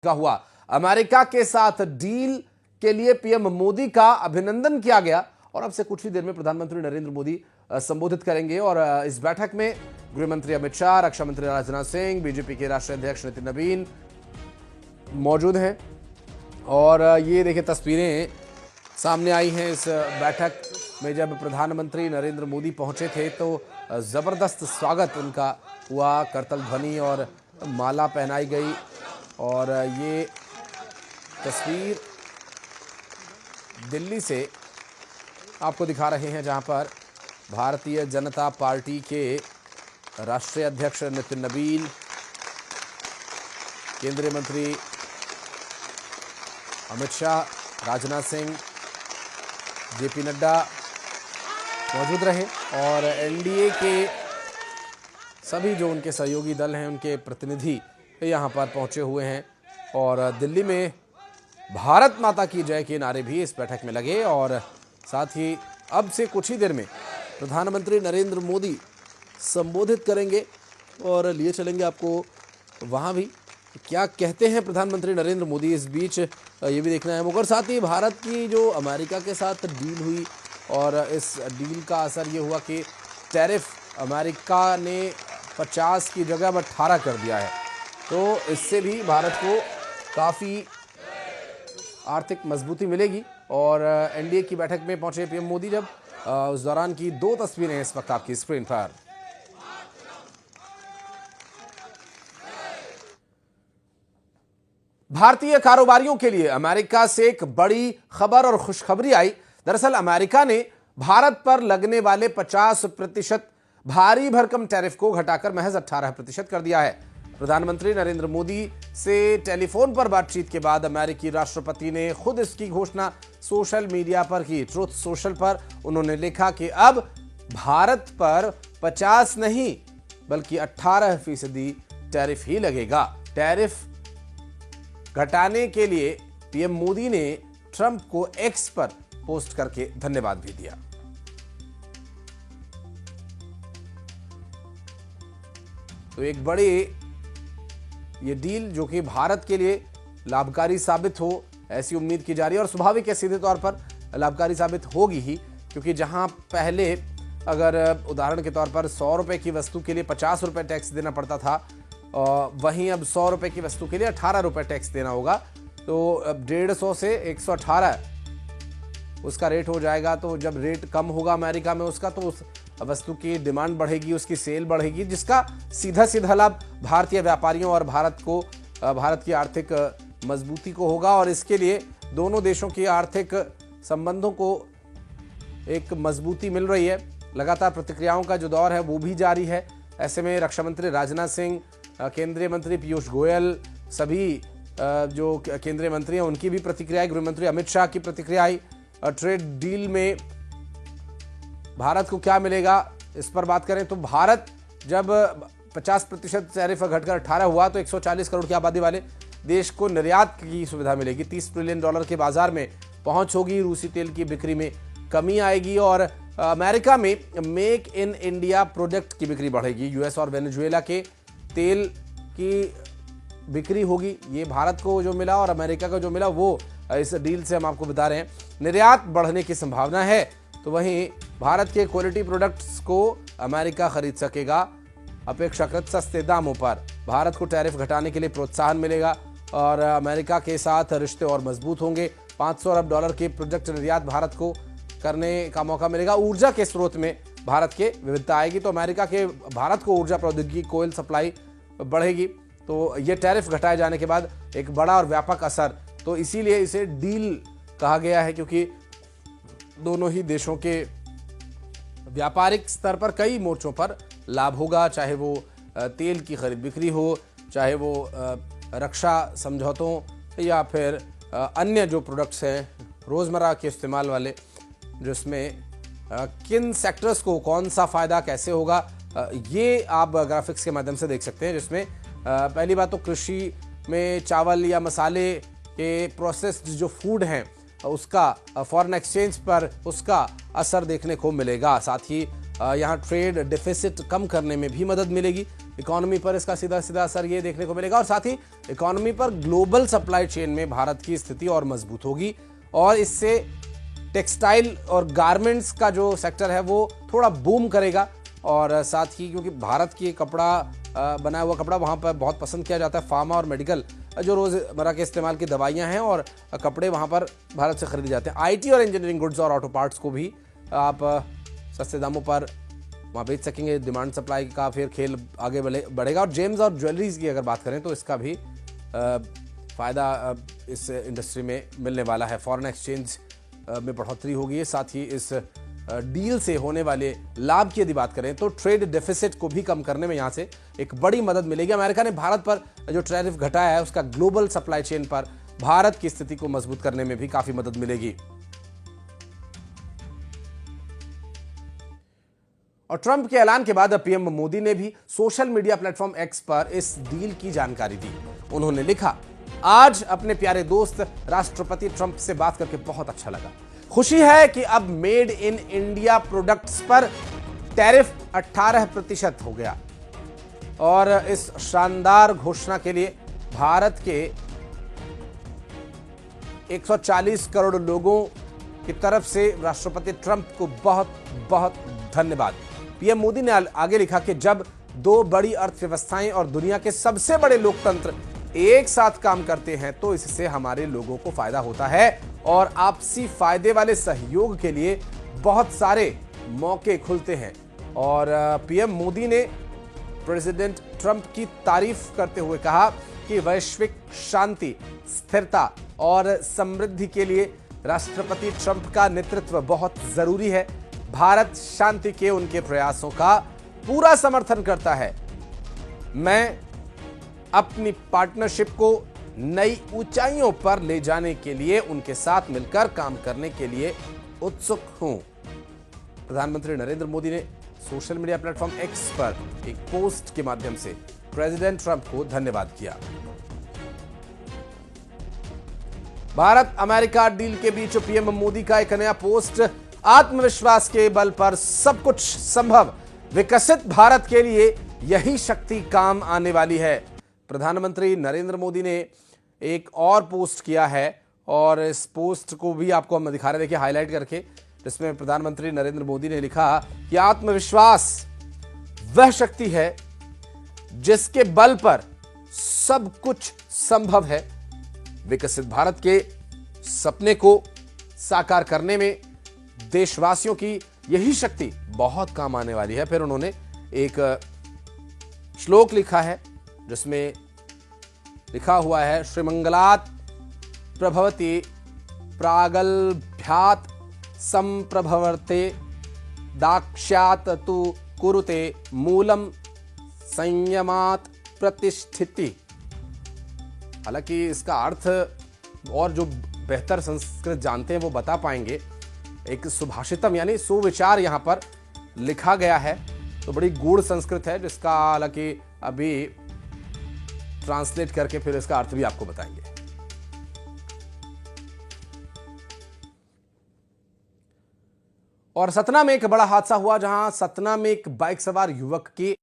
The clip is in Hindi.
का हुआ। अमेरिका के साथ डील के लिए पीएम मोदी का अभिनंदन किया गया और अब से कुछ ही देर में प्रधानमंत्री नरेंद्र मोदी संबोधित करेंगे। और इस बैठक में गृह मंत्री अमित शाह, रक्षा मंत्री राजनाथ सिंह, बीजेपी के राष्ट्रीय अध्यक्ष नितिन नवीन मौजूद हैं। और ये देखिए तस्वीरें सामने आई हैं इस बैठक में। जब प्रधानमंत्री नरेंद्र मोदी पहुंचे थे तो जबरदस्त स्वागत उनका हुआ, करतल ध्वनि और माला पहनाई गई। और ये तस्वीर दिल्ली से आपको दिखा रहे हैं, जहां पर भारतीय जनता पार्टी के राष्ट्रीय अध्यक्ष नितिन नवीन, केंद्रीय मंत्री अमित शाह, राजनाथ सिंह, जेपी नड्डा मौजूद रहे और एनडीए के सभी जो उनके सहयोगी दल हैं उनके प्रतिनिधि यहाँ पर पहुंचे हुए हैं। और दिल्ली में भारत माता की जय के नारे भी इस बैठक में लगे। और साथ ही अब से कुछ ही देर में प्रधानमंत्री नरेंद्र मोदी संबोधित करेंगे और लिए चलेंगे आपको वहाँ भी क्या कहते हैं प्रधानमंत्री नरेंद्र मोदी। इस बीच ये भी देखना है, मगर साथ ही भारत की जो अमेरिका के साथ डील हुई और इस डील का असर ये हुआ कि टैरिफ अमेरिका ने 50 की जगह अब 18 कर दिया है, तो इससे भी भारत को काफ़ी आर्थिक मजबूती मिलेगी। और एनडीए की बैठक में पहुंचे पीएम मोदी जब उस दौरान की दो तस्वीरें इस वक्त आपकी स्क्रीन पर। भारतीय कारोबारियों के लिए अमेरिका से एक बड़ी खबर और खुशखबरी आई। दरअसल अमेरिका ने भारत पर लगने वाले 50% भारी भरकम टैरिफ को घटाकर महज 18% कर दिया है। प्रधानमंत्री नरेंद्र मोदी से टेलीफोन पर बातचीत के बाद अमेरिकी राष्ट्रपति ने खुद इसकी घोषणा सोशल मीडिया पर की। ट्रुथ सोशल पर उन्होंने लिखा कि अब भारत पर 50 नहीं बल्कि 18% टैरिफ ही लगेगा। टैरिफ घटाने के लिए पीएम मोदी ने ट्रंप को एक्स पर पोस्ट करके धन्यवाद भी दिया। तो एक बड़ी ये डील जो कि भारत के लिए लाभकारी साबित हो ऐसी उम्मीद की जा रही है। और स्वाभाविक है, सीधे तौर पर लाभकारी साबित होगी ही, क्योंकि जहां पहले अगर उदाहरण के तौर पर 100 रुपए की वस्तु के लिए 50 रुपए टैक्स देना पड़ता था, वहीं अब 100 रुपए की वस्तु के लिए 18 रुपए टैक्स देना होगा। तो अब 150 से 118 उसका रेट हो जाएगा। तो जब रेट कम होगा अमेरिका में उसका, तो उस वस्तु की डिमांड बढ़ेगी, उसकी सेल बढ़ेगी, जिसका सीधा सीधा लाभ भारतीय व्यापारियों और भारत की आर्थिक मजबूती को होगा। और इसके लिए दोनों देशों की आर्थिक संबंधों को एक मजबूती मिल रही है। लगातार प्रतिक्रियाओं का जो दौर है वो भी जारी है। ऐसे में रक्षा मंत्री राजनाथ सिंह, केंद्रीय मंत्री पीयूष गोयल, सभी जो केंद्रीय मंत्री हैं उनकी भी प्रतिक्रिया, गृह मंत्री अमित शाह की प्रतिक्रिया आई। ट्रेड डील में भारत को क्या मिलेगा इस पर बात करें तो भारत जब 50% टैरिफ घटकर 18 हुआ तो 140 करोड़ की आबादी वाले देश को निर्यात की सुविधा मिलेगी। $30 ट्रिलियन के बाजार में पहुंच होगी। रूसी तेल की बिक्री में कमी आएगी और अमेरिका में मेक इन इंडिया प्रोजेक्ट की बिक्री बढ़ेगी। यूएस और वेनेजुएला के तेल की बिक्री होगी। ये भारत को जो मिला और अमेरिका को जो मिला वो इस डील से हम आपको बता रहे हैं। निर्यात बढ़ने की संभावना है, तो वहीं भारत के क्वालिटी प्रोडक्ट्स को अमेरिका खरीद सकेगा अपेक्षाकृत सस्ते दामों पर। भारत को टैरिफ घटाने के लिए प्रोत्साहन मिलेगा और अमेरिका के साथ रिश्ते और मजबूत होंगे। $500 अरब के प्रोजेक्ट निर्यात भारत को करने का मौका मिलेगा। ऊर्जा के स्रोत में भारत के विविधता आएगी, तो अमेरिका के भारत को ऊर्जा प्रौद्योगिकी कोयल सप्लाई बढ़ेगी। तो ये टैरिफ घटाए जाने के बाद एक बड़ा और व्यापक असर, तो इसीलिए इसे डील कहा गया है, क्योंकि दोनों ही देशों के व्यापारिक स्तर पर कई मोर्चों पर लाभ होगा, चाहे वो तेल की खरीद बिक्री हो, चाहे वो रक्षा समझौतों या फिर अन्य जो प्रोडक्ट्स हैं रोज़मर्रा के इस्तेमाल वाले, जिसमें किन सेक्टर्स को कौन सा फ़ायदा कैसे होगा, ये आप ग्राफिक्स के माध्यम से देख सकते हैं। जिसमें पहली बात तो कृषि में चावल या मसाले के प्रोसेस्ड जो फूड हैं उसका फॉरेन एक्सचेंज पर उसका असर देखने को मिलेगा। साथ ही यहाँ ट्रेड डेफिसिट कम करने में भी मदद मिलेगी। इकोनॉमी पर इसका सीधा सीधा असर ये देखने को मिलेगा और साथ ही इकोनॉमी पर ग्लोबल सप्लाई चेन में भारत की स्थिति और मजबूत होगी और इससे टेक्सटाइल और गारमेंट्स का जो सेक्टर है वो थोड़ा बूम करेगा। और साथ ही क्योंकि भारत की कपड़ा बनाया हुआ कपड़ा वहाँ पर बहुत पसंद किया जाता है, फार्मा और मेडिकल जो रोज़मर्रा के इस्तेमाल की दवाइयाँ हैं और कपड़े वहाँ पर भारत से खरीदे जाते हैं। आईटी और इंजीनियरिंग गुड्स और ऑटो पार्ट्स को भी आप सस्ते दामों पर वहाँ बेच सकेंगे। डिमांड सप्लाई का फिर खेल आगे बढ़ेगा। और जेम्स और ज्वेलरीज की अगर बात करें तो इसका भी फ़ायदा इस इंडस्ट्री में मिलने वाला है। फॉरेन एक्सचेंज में बढ़ोतरी होगी। साथ ही इस डील से होने वाले लाभ की यदि बात करें तो ट्रेड डेफिसिट को भी कम करने में यहां से एक बड़ी मदद मिलेगी। अमेरिका ने भारत पर जो टैरिफ घटाया है उसका ग्लोबल सप्लाई चेन पर भारत की स्थिति को मजबूत करने में भी काफी मदद मिलेगी। और ट्रंप के ऐलान के बाद पीएम मोदी ने भी सोशल मीडिया प्लेटफॉर्म एक्स पर इस डील की जानकारी दी। उन्होंने लिखा, आज अपने प्यारे दोस्त राष्ट्रपति ट्रंप से बात करके बहुत अच्छा लगा। खुशी है कि अब मेड इन इंडिया प्रोडक्ट्स पर टैरिफ 18% हो गया और इस शानदार घोषणा के लिए भारत के 140 करोड़ लोगों की तरफ से राष्ट्रपति ट्रंप को बहुत बहुत धन्यवाद। पीएम मोदी ने आगे लिखा कि जब दो बड़ी अर्थव्यवस्थाएं और दुनिया के सबसे बड़े लोकतंत्र एक साथ काम करते हैं तो इससे हमारे लोगों को फायदा होता है और आपसी फायदे वाले सहयोग के लिए बहुत सारे मौके खुलते हैं। और पीएम मोदी ने प्रेसिडेंट ट्रंप की तारीफ करते हुए कहा कि वैश्विक शांति, स्थिरता और समृद्धि के लिए राष्ट्रपति ट्रंप का नेतृत्व बहुत जरूरी है। भारत शांति के उनके प्रयासों का पूरा समर्थन करता है। मैं अपनी पार्टनरशिप को नई ऊंचाइयों पर ले जाने के लिए उनके साथ मिलकर काम करने के लिए उत्सुक हूं। प्रधानमंत्री नरेंद्र मोदी ने सोशल मीडिया प्लेटफॉर्म एक्स पर एक पोस्ट के माध्यम से प्रेसिडेंट ट्रंप को धन्यवाद किया। भारत अमेरिका डील के बीच पीएम मोदी का एक नया पोस्ट, आत्मविश्वास के बल पर सब कुछ संभव, विकसित भारत के लिए यही शक्ति काम आने वाली है। प्रधानमंत्री नरेंद्र मोदी ने एक और पोस्ट किया है और इस पोस्ट को भी आपको हम दिखा रहे हैं, देखिए हाईलाइट करके, जिसमें प्रधानमंत्री नरेंद्र मोदी ने लिखा कि आत्मविश्वास वह शक्ति है जिसके बल पर सब कुछ संभव है। विकसित भारत के सपने को साकार करने में देशवासियों की यही शक्ति बहुत काम आने वाली है। फिर उन्होंने एक श्लोक लिखा है जिसमें लिखा हुआ है, श्रीमंगलात् प्रभवति प्रागल्भ्यात् संप्रभवर्ते दाक्ष्यात् तु कुरुते मूलम संयमात् प्रतिष्ठिति। हालांकि इसका अर्थ और जो बेहतर संस्कृत जानते हैं वो बता पाएंगे। एक सुभाषितम यानी सुविचार यहां पर लिखा गया है, तो बड़ी गूढ़ संस्कृत है जिसका हालांकि अभी ट्रांसलेट करके फिर इसका अर्थ भी आपको बताएंगे। और सतना में एक बड़ा हादसा हुआ, जहां सतना में एक बाइक सवार युवक की